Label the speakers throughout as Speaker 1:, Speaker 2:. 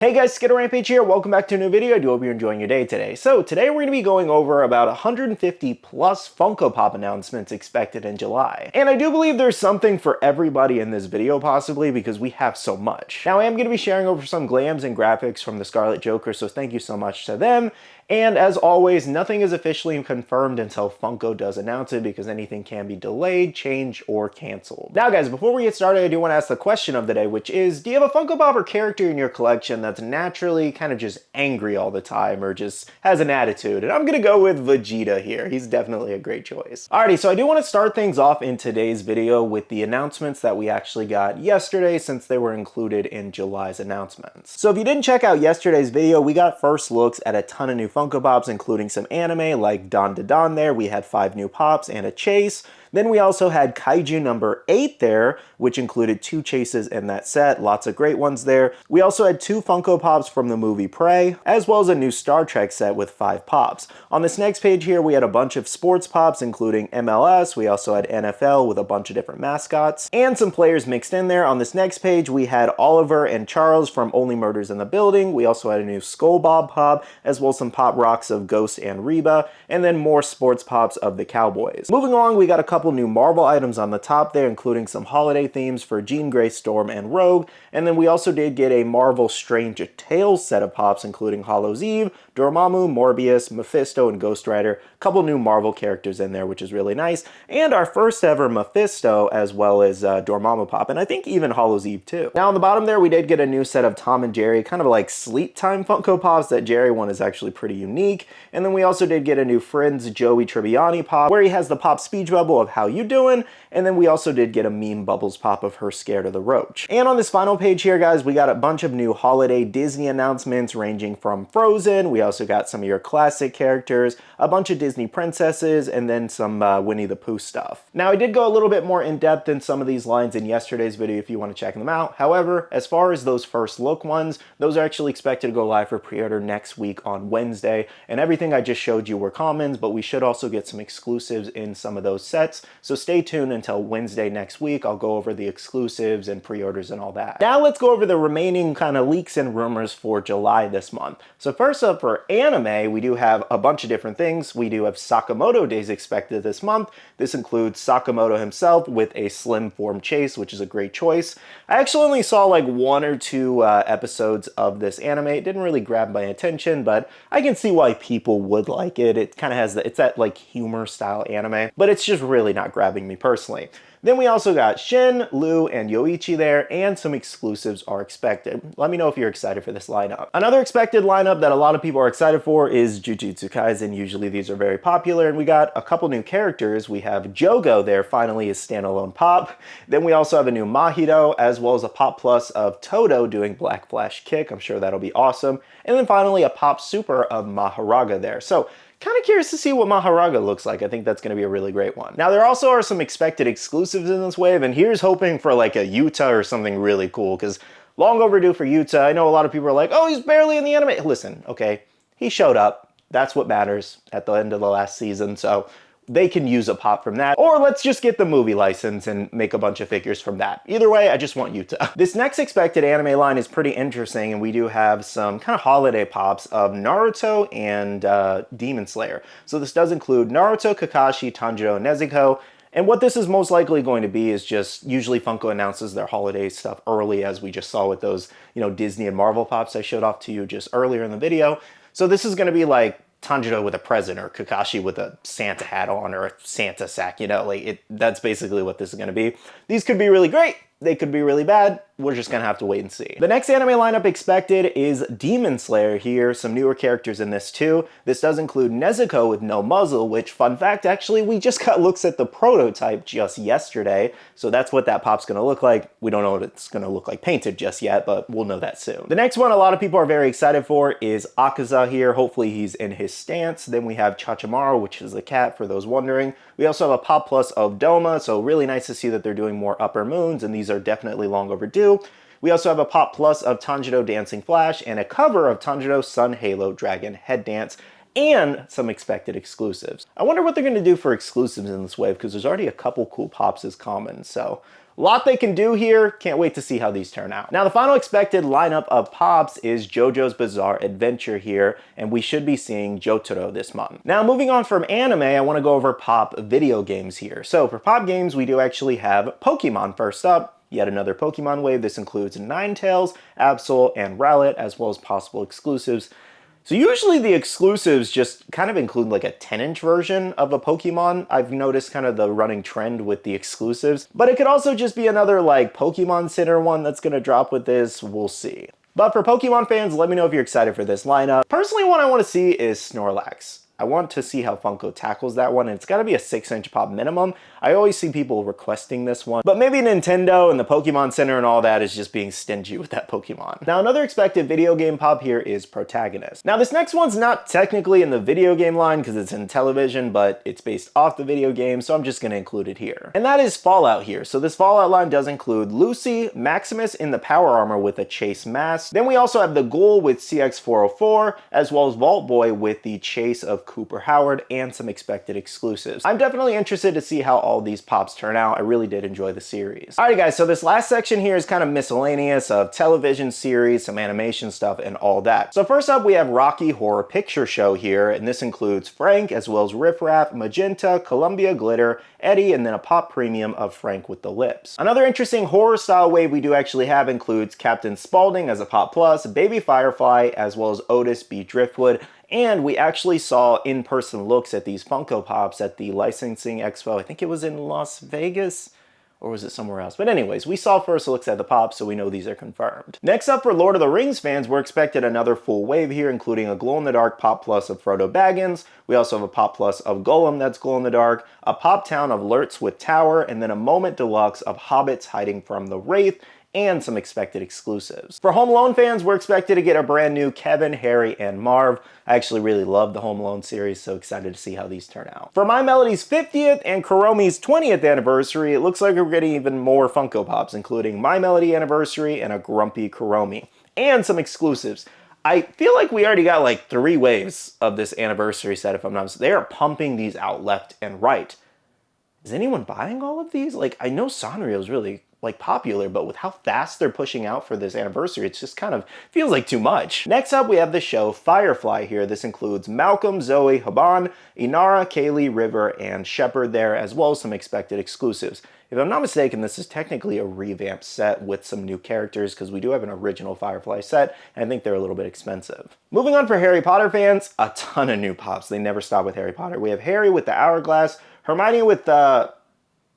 Speaker 1: Hey guys, Skittlerampage here. Welcome back to a new video. I do hope you're enjoying your day today. So today we're going to be going over about 150 plus Funko Pop announcements expected in July. And I do believe there's something for everybody in this video possibly because we have so much. Now I am going to be sharing over some glams and graphics from the Scarlet Joker, so thank you so much to them. And as always, nothing is officially confirmed until Funko does announce it because anything can be delayed, changed, or canceled. Now guys, before we get started, I do want to ask the question of the day, which is, do you have a Funko Pop or character in your collection that's naturally kind of just angry all the time or just has an attitude? And I'm going to go with Vegeta here. He's definitely a great choice. Alrighty, so I do want to start things off in today's video with the announcements that we actually got yesterday since they were included in July's announcements. So if you didn't check out yesterday's video, we got first looks at a ton of new Funko Pops, including some anime like Don Da Don there. We had 5 new Pops and a chase. Then we also had Kaiju number 8 there, which included 2 chases in that set. Lots of great ones there. We also had 2 Funko Pops from the movie Prey, as well as a new Star Trek set with 5 Pops. On this next page here, we had a bunch of sports Pops, including MLS. We also had NFL with a bunch of different mascots, and some players mixed in there. On this next page, we had Oliver and Charles from Only Murders in the Building. We also had a new Skull Bob Pop, as well as some Pop Rocks of Ghost and Reba, and then more sports Pops of the Cowboys. Moving along, we got a couple new Marvel items on the top there, including some holiday themes for Jean Grey, Storm, and Rogue. And then we also did get a Marvel Strange Tales set of Pops, including Hallows' Eve, Dormammu, Morbius, Mephisto, and Ghost Rider. A couple new Marvel characters in there, which is really nice. And our first ever Mephisto, as well as Dormammu Pop, and I think even Hallows' Eve too. Now on the bottom there, we did get a new set of Tom and Jerry, kind of like sleep time Funko Pops. That Jerry one is actually pretty unique. And then we also did get a new Friends Joey Tribbiani Pop, where he has the Pop speech bubble of "How you doing?" And then we also did get a meme Bubbles Pop of her scared of the roach. And on this final page here, guys, we got a bunch of new holiday Disney announcements ranging from Frozen. We also got some of your classic characters, a bunch of Disney princesses, and then some Winnie the Pooh stuff. Now, I did go a little bit more in depth in some of these lines in yesterday's video if you want to check them out. However, as far as those first look ones, those are actually expected to go live for pre-order next week on Wednesday. And everything I just showed you were commons, but we should also get some exclusives in some of those sets. So stay tuned until Wednesday next week. I'll go over the exclusives and pre-orders and all that. Now let's go over the remaining kind of leaks and rumors for July this month. So first up for anime, we do have a bunch of different things. We do have Sakamoto Days expected this month. This includes Sakamoto himself with a slim form chase, which is a great choice. I actually only saw like 1 or 2 episodes of this anime. It didn't really grab my attention, but I can see why people would like it. It kind of has it's that like humor style anime, but it's just really not grabbing me personally. Then we also got Shin, Lu, and Yoichi there, and some exclusives are expected. Let me know if you're excited for this lineup. Another expected lineup that a lot of people are excited for is Jujutsu Kaisen. Usually these are very popular, and we got a couple new characters. We have Jogo there, finally a standalone Pop. Then we also have a new Mahito, as well as a Pop Plus of Toto doing Black Flash Kick. I'm sure that'll be awesome. And then finally a Pop Super of Maharaga there. So kind of curious to see what Maharaga looks like. I think that's going to be a really great one. Now, there also are some expected exclusives in this wave, and here's hoping for like a Yuta or something really cool, because long overdue for Yuta. I know a lot of people are like, oh, he's barely in the anime. Listen, okay, he showed up. That's what matters at the end of the last season, so they can use a Pop from that. Or let's just get the movie license and make a bunch of figures from that. Either way, I just want Yuta. This next expected anime line is pretty interesting, and we do have some kind of holiday Pops of Naruto and Demon Slayer. So this does include Naruto, Kakashi, Tanjiro, and Nezuko. And what this is most likely going to be is just, usually Funko announces their holiday stuff early, as we just saw with those, Disney and Marvel Pops I showed off to you just earlier in the video. So this is going to be like Tanjiro with a present, or Kakashi with a Santa hat on, or a Santa sack, that's basically what this is going to be. These could be really great. They could be really bad. We're just gonna have to wait and see. The next anime lineup expected is Demon Slayer here. Some newer characters in this too. This does include Nezuko with no muzzle, which, fun fact, actually, we just got looks at the prototype just yesterday. So that's what that Pop's gonna look like. We don't know what it's gonna look like painted just yet, but we'll know that soon. The next one a lot of people are very excited for is Akaza here. Hopefully he's in his stance. Then we have Chachamaru, which is a cat for those wondering. We also have a Pop Plus of Doma, so really nice to see that they're doing more upper moons, and these are definitely long overdue. We also have a Pop Plus of Tanjiro Dancing Flash, and a cover of Tanjiro Sun Halo Dragon Head Dance, and some expected exclusives. I wonder what they're going to do for exclusives in this wave, because there's already a couple cool Pops as common, so A lot they can do here. Can't wait to see how these turn out. Now, the final expected lineup of pops is JoJo's Bizarre Adventure here, and we should be seeing Jotaro this month. Now, moving on from anime, I want to go over pop video games here. So for pop games, we do actually have Pokemon first up. Yet another Pokemon wave. This includes Ninetales, Absol, and Rowlet, as well as possible exclusives. So usually the exclusives just kind of include like a 10-inch version of a Pokemon. I've noticed kind of the running trend with the exclusives. But it could also just be another like Pokemon Center one that's going to drop with this. We'll see. But for Pokemon fans, let me know if you're excited for this lineup. Personally, what I want to see is Snorlax. I want to see how Funko tackles that one, and it's got to be a 6-inch pop minimum. I always see people requesting this one, but maybe Nintendo and the Pokemon Center and all that is just being stingy with that Pokemon. Now, another expected video game pop here is Protagonist. Now, this next one's not technically in the video game line because it's in television, but it's based off the video game, so I'm just going to include it here. And that is Fallout here. So this Fallout line does include Lucy, Maximus in the power armor with a chase mask. Then we also have the Ghoul with CX-404, as well as Vault Boy with the chase of Cooper Howard, and some expected exclusives. I'm definitely interested to see how all these pops turn out. I really did enjoy the series. Alright guys, so this last section here is kind of miscellaneous of television series, some animation stuff, and all that. So first up, we have Rocky Horror Picture Show here, and this includes Frank, as well as Riff Raff, Magenta, Columbia Glitter, Eddie, and then a pop premium of Frank with the lips. Another interesting horror style wave we do actually have includes Captain Spaulding as a pop plus, Baby Firefly, as well as Otis B. Driftwood. And we actually saw in-person looks at these Funko Pops at the licensing expo. I think it was in Las Vegas, or was it somewhere else? But anyways, we saw first looks at the Pops, so we know these are confirmed. Next up, for Lord of the Rings fans, we're expected another full wave here, including a glow-in-the-dark Pop Plus of Frodo Baggins. We also have a Pop Plus of Gollum that's glow-in-the-dark, a Pop Town of Lurtz with Tower, and then a Moment Deluxe of Hobbits hiding from the Wraith, and some expected exclusives. For Home Alone fans, we're expected to get a brand new Kevin, Harry, and Marv. I actually really love the Home Alone series, so excited to see how these turn out. For My Melody's 50th and Kuromi's 20th anniversary, it looks like we're getting even more Funko Pops, including My Melody anniversary and a Grumpy Kuromi, and some exclusives. I feel like we already got like 3 waves of this anniversary set, if I'm not mistaken. They are pumping these out left and right. Is anyone buying all of these? Like, I know Sanrio is really like popular, but with how fast they're pushing out for this anniversary, it's just kind of feels like too much. Next up, we have the show Firefly here. This includes Malcolm, Zoe, Haban, Inara, Kaylee, River, and Shepard there, as well as some expected exclusives. If I'm not mistaken, this is technically a revamped set with some new characters because we do have an original Firefly set, and I think they're a little bit expensive. Moving on for Harry Potter fans, a ton of new pops. They never stop with Harry Potter. We have Harry with the Hourglass, Hermione with the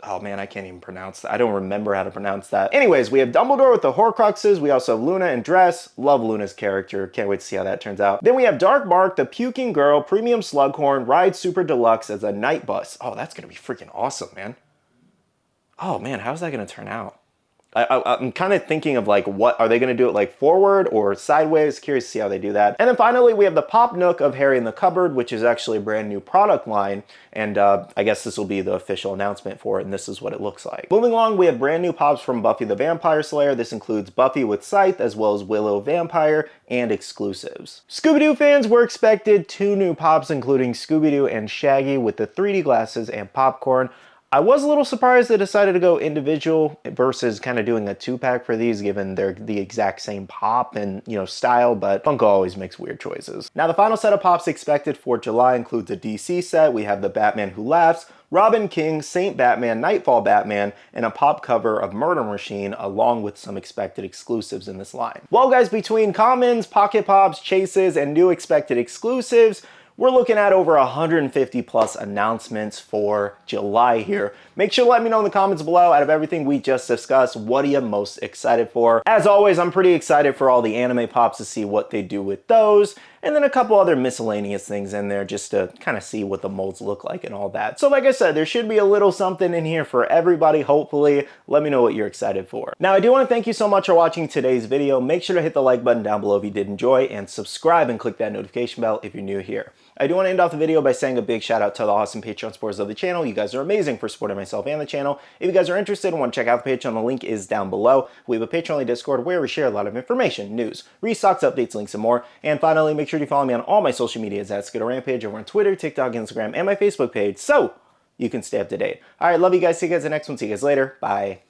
Speaker 1: oh man, I can't even pronounce that. I don't remember how to pronounce that. Anyways, we have Dumbledore with the Horcruxes. We also have Luna in dress. Love Luna's character. Can't wait to see how that turns out. Then we have Dark Mark, the Puking Girl, Premium Slughorn, Ride Super Deluxe as a night bus. Oh, that's going to be freaking awesome, man. Oh man, how's that going to turn out? I'm kind of thinking of like, what are they going to do it like forward or sideways? Curious to see how they do that. And then finally, we have the Pop Nook of Harry in the Cupboard, which is actually a brand new product line. And I guess this will be the official announcement for it, and this is what it looks like. Moving along, we have brand new pops from Buffy the Vampire Slayer. This includes Buffy with Scythe, as well as Willow Vampire, and exclusives. Scooby-Doo fans were expected 2 new pops, including Scooby-Doo and Shaggy with the 3D glasses and popcorn. I was a little surprised they decided to go individual versus kind of doing a 2-pack for these, given they're the exact same pop and, you know, style, but Funko always makes weird choices. Now, the final set of pops expected for July includes a DC set. We have the Batman Who Laughs, Robin King, Saint Batman, Nightfall Batman, and a pop cover of Murder Machine, along with some expected exclusives in this line. Well, guys, between commons, pocket pops, chases, and new expected exclusives, we're looking at over 150 plus announcements for July here. Make sure to let me know in the comments below, out of everything we just discussed, what are you most excited for? As always, I'm pretty excited for all the anime pops to see what they do with those, and then a couple other miscellaneous things in there just to kind of see what the molds look like and all that. So like I said, there should be a little something in here for everybody, hopefully. Let me know what you're excited for. Now, I do want to thank you so much for watching today's video. Make sure to hit the like button down below if you did enjoy, and subscribe and click that notification bell if you're new here. I do want to end off the video by saying a big shout out to the awesome Patreon supporters of the channel. You guys are amazing for supporting myself and the channel. If you guys are interested and want to check out the Patreon, the link is down below. We have a Patreon-only Discord where we share a lot of information, news, restocks, updates, links, and more. And finally, make sure to follow me on all my social medias at Skittlerampage over on Twitter, TikTok, Instagram, and my Facebook page so you can stay up to date. All right, love you guys. See you guys in the next one. See you guys later. Bye.